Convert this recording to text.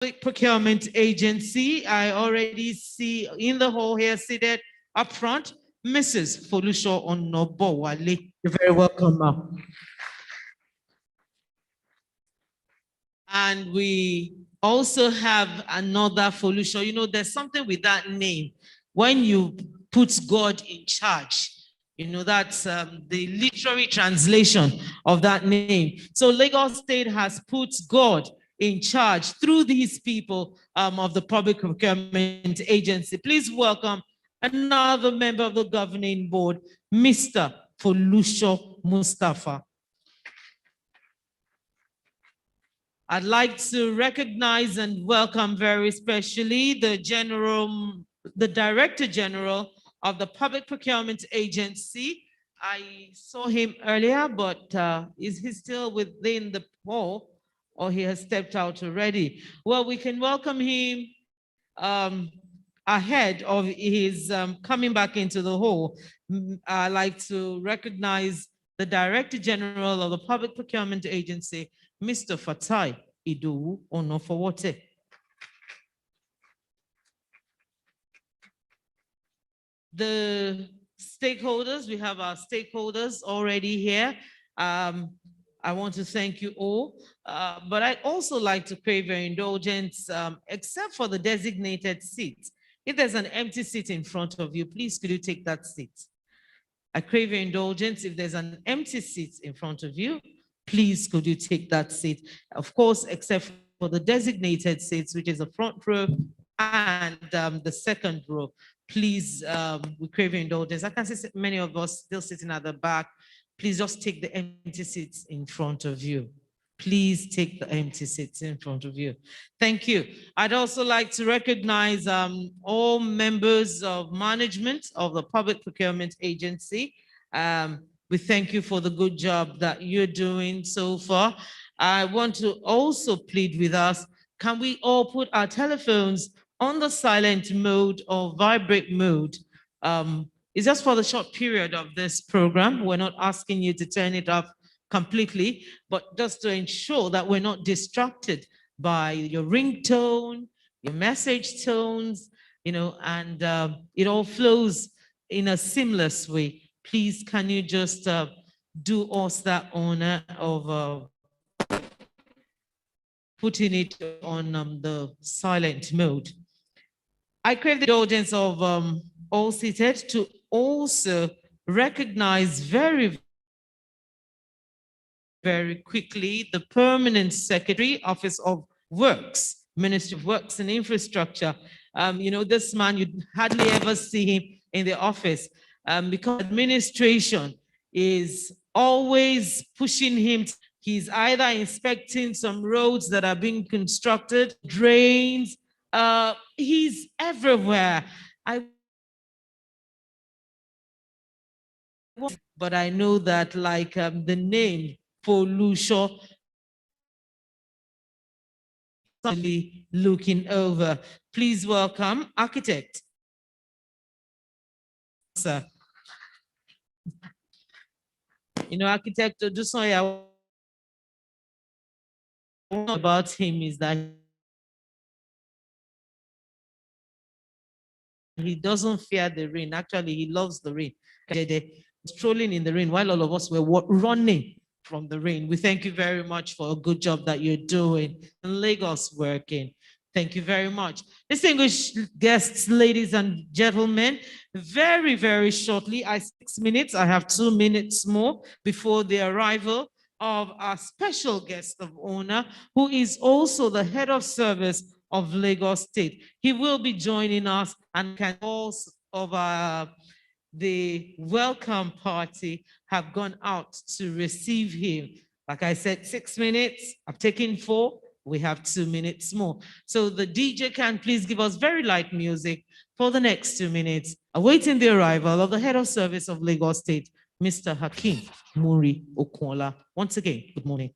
Public Procurement Agency. I already see in the hall here seated up front, Mrs. Folusho Onobowale. You're very welcome, ma'am. And we also have another Folusho. You know, there's something with that name. When you put God in charge, you know, that's the literary translation of that name. So Lagos State has put God in charge through these people of the Public Procurement Agency. Please welcome another member of the governing board, Mr. Folusho Mustafa. I'd like to recognize and welcome very specially the Director General of the Public Procurement Agency. I saw him earlier, but is he still within the hall or he has stepped out already? Well, we can welcome him ahead of his coming back into the hall. I'd like to recognize the Director General of the Public Procurement Agency, Mr. Fatai Idowu Onofowote. The stakeholders, we have our stakeholders already here. I want to thank you all, but I'd also like to crave your indulgence, except for the designated seat. If there's an empty seat in front of you, please could you take that seat? I crave your indulgence. If there's an empty seat in front of you, please could you take that seat? Of course, except for the designated seats, which is the front row and the second row. Please, we crave your indulgence. I can see many of us still sitting at the back. Please just take the empty seats in front of you. Please take the empty seats in front of you. Thank you. I'd also like to recognize all members of management of the Public Procurement Agency. We thank you for the good job that you're doing so far. I want to also plead with us, can we all put our telephones on the silent mode or vibrate mode? It's just for the short period of this program. We're not asking you to turn it off completely, but just to ensure that we're not distracted by your ringtone, your message tones, you know, and it all flows in a seamless way. Please, can you just do us that honor of putting it on the silent mode? I crave the indulgence of all seated to also recognize very quickly the Permanent Secretary, Office of Works, Ministry of Works and Infrastructure. You know, this man, you'd hardly ever see him in the office because administration is always pushing him. He's either inspecting some roads that are being constructed, drains. He's everywhere. But I know that like the name Folusho, looking over. Please welcome architect. Sir. You know, architect Odusoya, about him is that he doesn't fear the rain. Actually, he loves the rain. Strolling in the rain while all of us were running from the rain. We thank you very much for a good job that you're doing in Lagos working. Thank you very much. Distinguished guests, ladies and gentlemen, very, very shortly, 6 minutes, I have 2 minutes more before the arrival of our special guest of honor, who is also the head of service of Lagos State. He will be joining us and can also of the welcome party have gone out to receive him. Like I said, 6 minutes, I've taken 4, we have 2 minutes more. So the DJ can please give us very light music for the next 2 minutes, awaiting the arrival of the head of service of Lagos State, Mr. Hakeem Muri Okola. Once again, good morning.